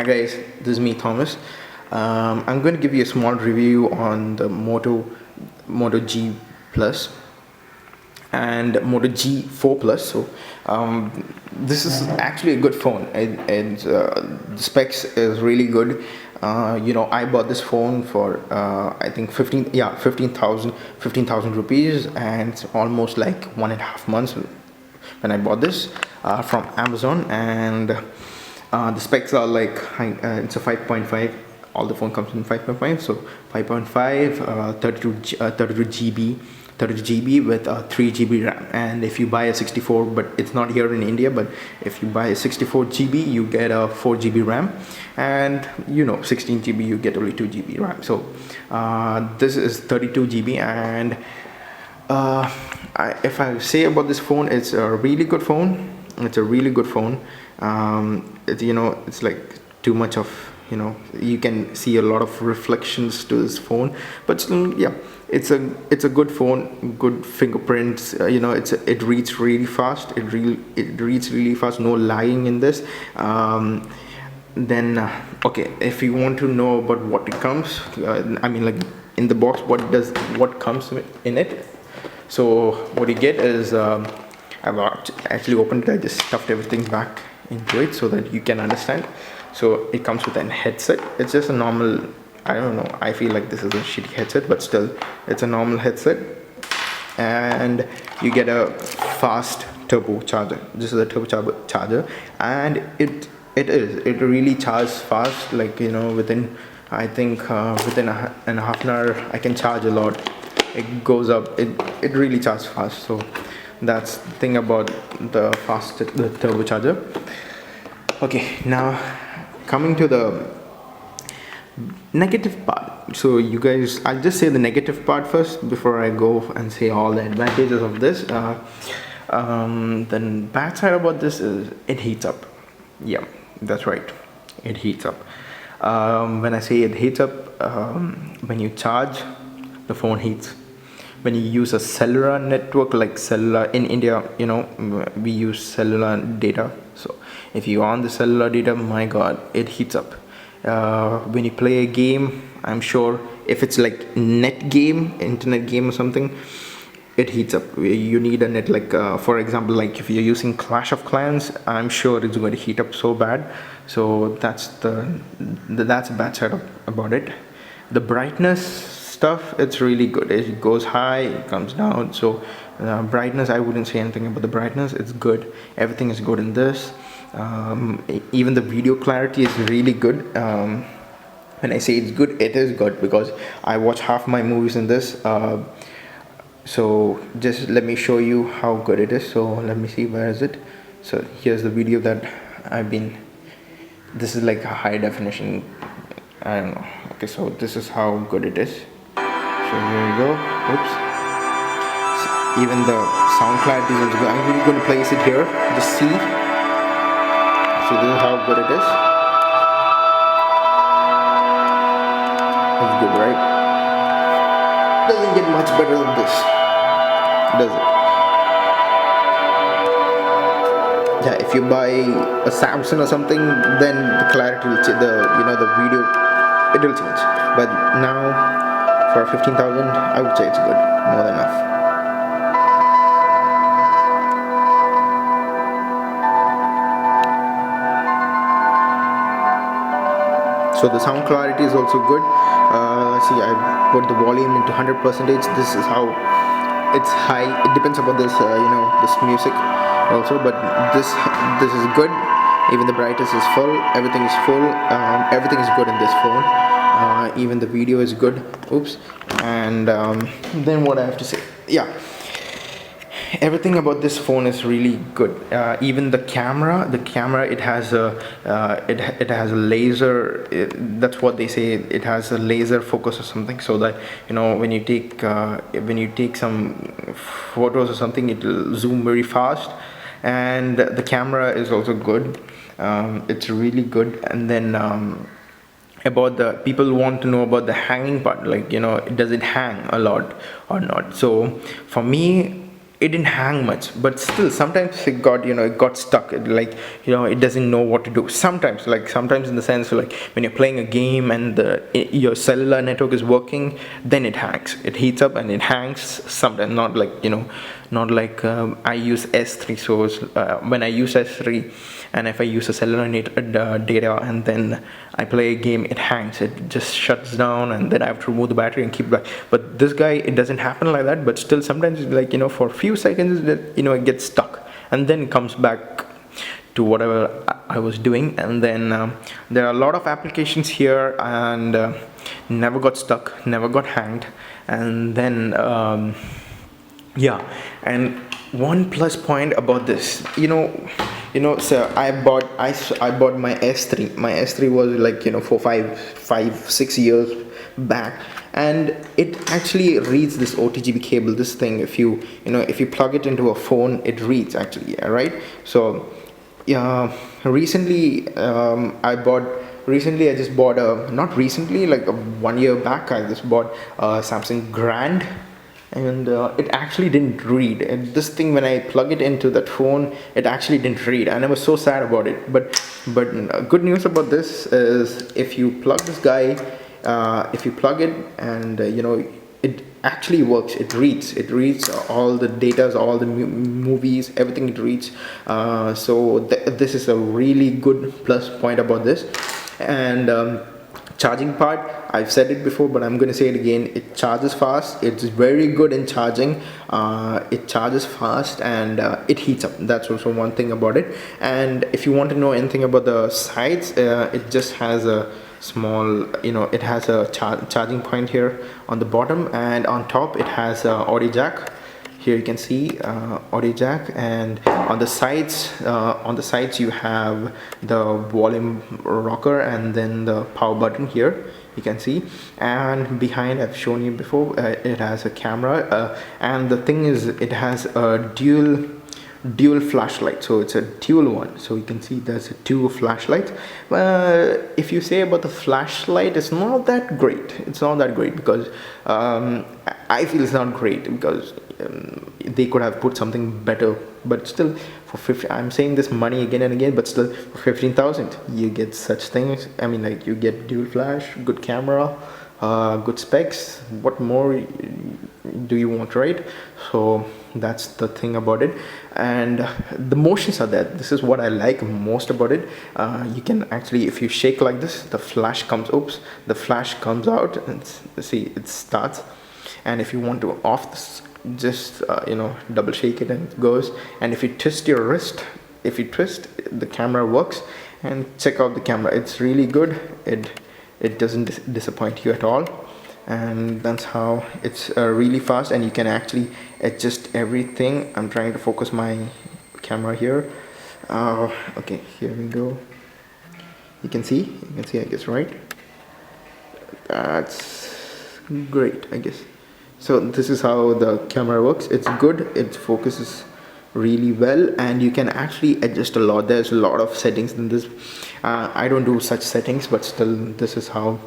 Hi guys, this is me Thomas. I'm going to give you a small review on the Moto G Plus and Moto G4 Plus. So this is actually a good phone. The specs is really good. I bought this phone for I think 15,000 rupees, and it's almost like 1.5 months when I bought this from Amazon. And the specs are like it's a 5.5. All the phone comes in 5.5, so 5.5, 32 GB with 3 GB RAM. And if you buy a 64, but it's not here in India, but if you buy a 64 GB, you get a 4 GB RAM, and 16 GB, you get only 2 GB RAM. So this is 32 GB, and if I say about this phone, it's a really good phone. It's a really good phone. It's like too much of, you can see a lot of reflections to this phone, but still, yeah, it's a good phone, good fingerprints. It reads really fast. It reads really fast. No lagging in this. Okay, if you want to know about what it comes, like in the box, what comes in it. So what you get is, I've actually opened it. I just stuffed everything back into it so that you can understand. So it comes with a headset. It's just a normal, I don't know, I feel like this is a shitty headset, but still it's a normal headset. And you get a fast turbo charger. This is a turbo charger, and it really charges fast. Like, within, I think within a half an hour I can charge a lot. It goes up, it really charges fast. So that's the thing about the turbo charger. Okay, now coming to the negative part. So you guys, I'll just say the negative part first before I go and say all the advantages of this. The bad side about this is it heats up. Yeah, that's right, it heats up. When I say it heats up, when you charge, the phone heats. When you use a cellular network, like cellular in India, we use cellular data. So if you're on the cellular data, my god, it heats up. When you play a game, I'm sure if it's like internet game or something, it heats up. You need a net, like for example, like if you're using Clash of Clans, I'm sure it's going to heat up so bad. So that's a bad side about it. The brightness stuff, it's really good. It goes high, it comes down. So brightness, I wouldn't say anything about the brightness. It's good. Everything is good in this. Even the video clarity is really good. When I say it's good, it is good, because I watch half my movies in this. So just let me show you how good it is. So let me see, where is it? So here's the video that this is like a high definition, I don't know. Okay, so this is how good it is. So here we go. Oops. So even the sound clarity is good. I'm really going to place it here. Just see. So this is how good it is. It's good, right? Doesn't get much better than this, does it? Yeah, if you buy a Samsung or something, then the clarity will change. The video, it will change. But now, for 15,000, I would say it's good, more than enough. So the sound clarity is also good. See, I put the volume into 100%. This is how it's high. It depends upon this, this music also. But this is good. Even the brightness is full. Everything is full. Everything is good in this phone. Even the video is good. Oops. And then what I have to say, yeah, everything about this phone is really good. Even the camera, it has a laser. That's what they say. It has a laser focus or something, so that when you take some photos or something, it will zoom very fast. And the camera is also good. It's really good. And then about the people want to know about the hanging part, like does it hang a lot or not? So for me, it didn't hang much, but still sometimes it got, it got stuck. It, like, it doesn't know what to do sometimes. Like sometimes in the sense, like when you're playing a game and your cellular network is working, then it hangs, it heats up and it hangs sometimes. Not like, not like I use S3. So when I use S3 and if I use a cellular data and then I play a game, it hangs, it just shuts down, and then I have to remove the battery and keep it back. But this guy, it doesn't happen like that, but still sometimes, like, for a few seconds, it gets stuck and then it comes back to whatever I was doing. And then there are a lot of applications here, and never got stuck, never got hanged. And then yeah, and one plus point about this, so I bought my S3. My S3 was like, for 6 years back, and it actually reads this OTGB cable, this thing. If you plug it into a phone, it reads actually, right? So recently I just bought not recently, like 1 year back, I just bought a Samsung Grand, and it actually didn't read. And this thing, when I plug it into that phone, it actually didn't read, and I was so sad about it. But good news about this is, if you plug this guy, if you plug it, and it actually works. It reads all the data, all the movies, everything it reads. So this is a really good plus point about this. And charging part, I've said it before, but I'm going to say it again. It charges fast. It's very good in charging. It charges fast, and it heats up. That's also one thing about it. And if you want to know anything about the sides, it just has a small, it has a charging point here on the bottom, and on top it has a audio jack. Here you can see audio jack, and on the sides you have the volume rocker, and then the power button here you can see. And behind, I've shown you before, it has a camera, and the thing is, it has a dual flashlight, so it's a dual one. So you can see there's a two flashlights. If you say about the flashlight, it's not that great. Because I feel it's not great, because they could have put something better. But still, I'm saying this money again and again, but still, for 15,000 you get such things. I mean, like, you get dual flash, good camera, good specs. What more do you want, right? So that's the thing about it. And the motions are there. This is what I like most about it. You can actually, if you shake like this, the flash comes out, and see, it starts. And if you want to off this, just double shake it and it goes. And if you twist your wrist, the camera works. And check out the camera, it's really good. It doesn't disappoint you at all. And that's how it's really fast, and you can actually adjust everything. I'm trying to focus my camera here. Okay, here we go. You can see, I guess, right? That's great, I guess. So this is how the camera works. It's good, it focuses really well, and you can actually adjust a lot. There's a lot of settings in this. I don't do such settings, but still, this is how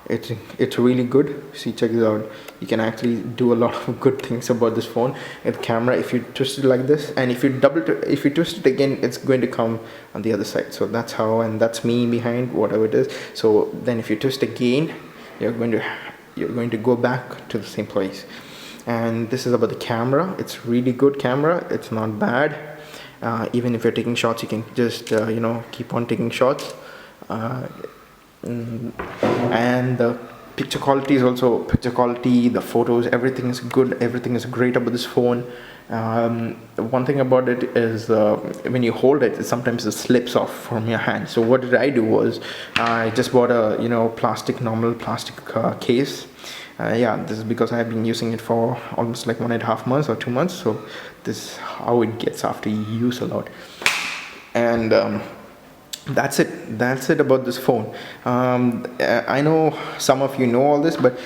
it's really good. See, check this out. You can actually do a lot of good things about this phone. The camera, if you twist it like this, and if you twist it again, it's going to come on the other side. So that's how, and that's me behind whatever it is. So then if you twist again, you're going to go back to the same place. And this is about the camera. It's really good camera. It's not bad. Even if you're taking shots, you can just keep on taking shots. And the picture quality is also the photos, everything is good, everything is great about this phone. One thing about it is, when you hold it, sometimes it slips off from your hand. So what did I do was, I just bought a normal plastic case. This is because I've been using it for almost like 1.5 months or 2 months. So this is how it gets after you use a lot. And that's it about this phone. I know some of you know all this, but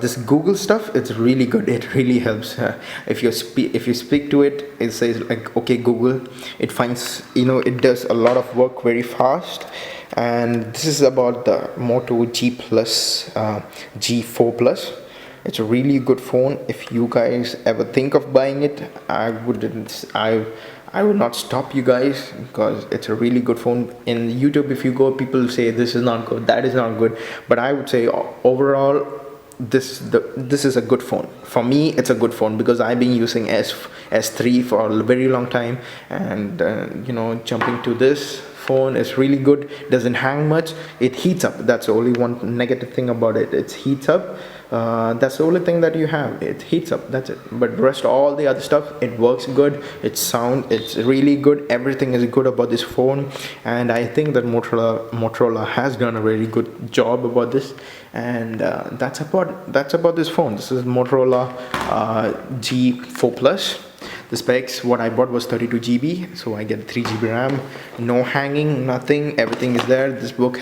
this Google stuff, it's really good. It really helps. If you speak to it, it says like, okay Google, it finds, it does a lot of work very fast. And this is about the Moto G4 Plus. It's a really good phone. If you guys ever think of buying it, I would not stop you guys, because it's a really good phone. In YouTube, if you go, people say this is not good, that is not good, but I would say overall this is a good phone. For me, it's a good phone because I've been using S3 for a very long time, and jumping to this phone is really good. Doesn't hang much. It heats up. That's the only one negative thing about it. It heats up. That's the only thing that you have. It heats up. That's it. But rest, all the other stuff, it works good. It's really good. Everything is good about this phone, and I think that Motorola has done a very good job about this. And that's about this phone. This is Motorola G4 Plus. The specs, what I bought was 32 GB, so I get 3 GB RAM, no hanging, nothing, everything is there. This book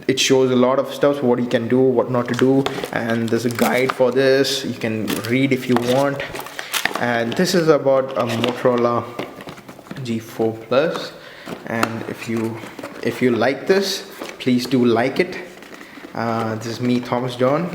it shows a lot of stuff, what you can do, what not to do, and there's a guide for this. You can read if you want. And this is about a Motorola G4 Plus. And if you like this, please do like it. This is me, Thomas John.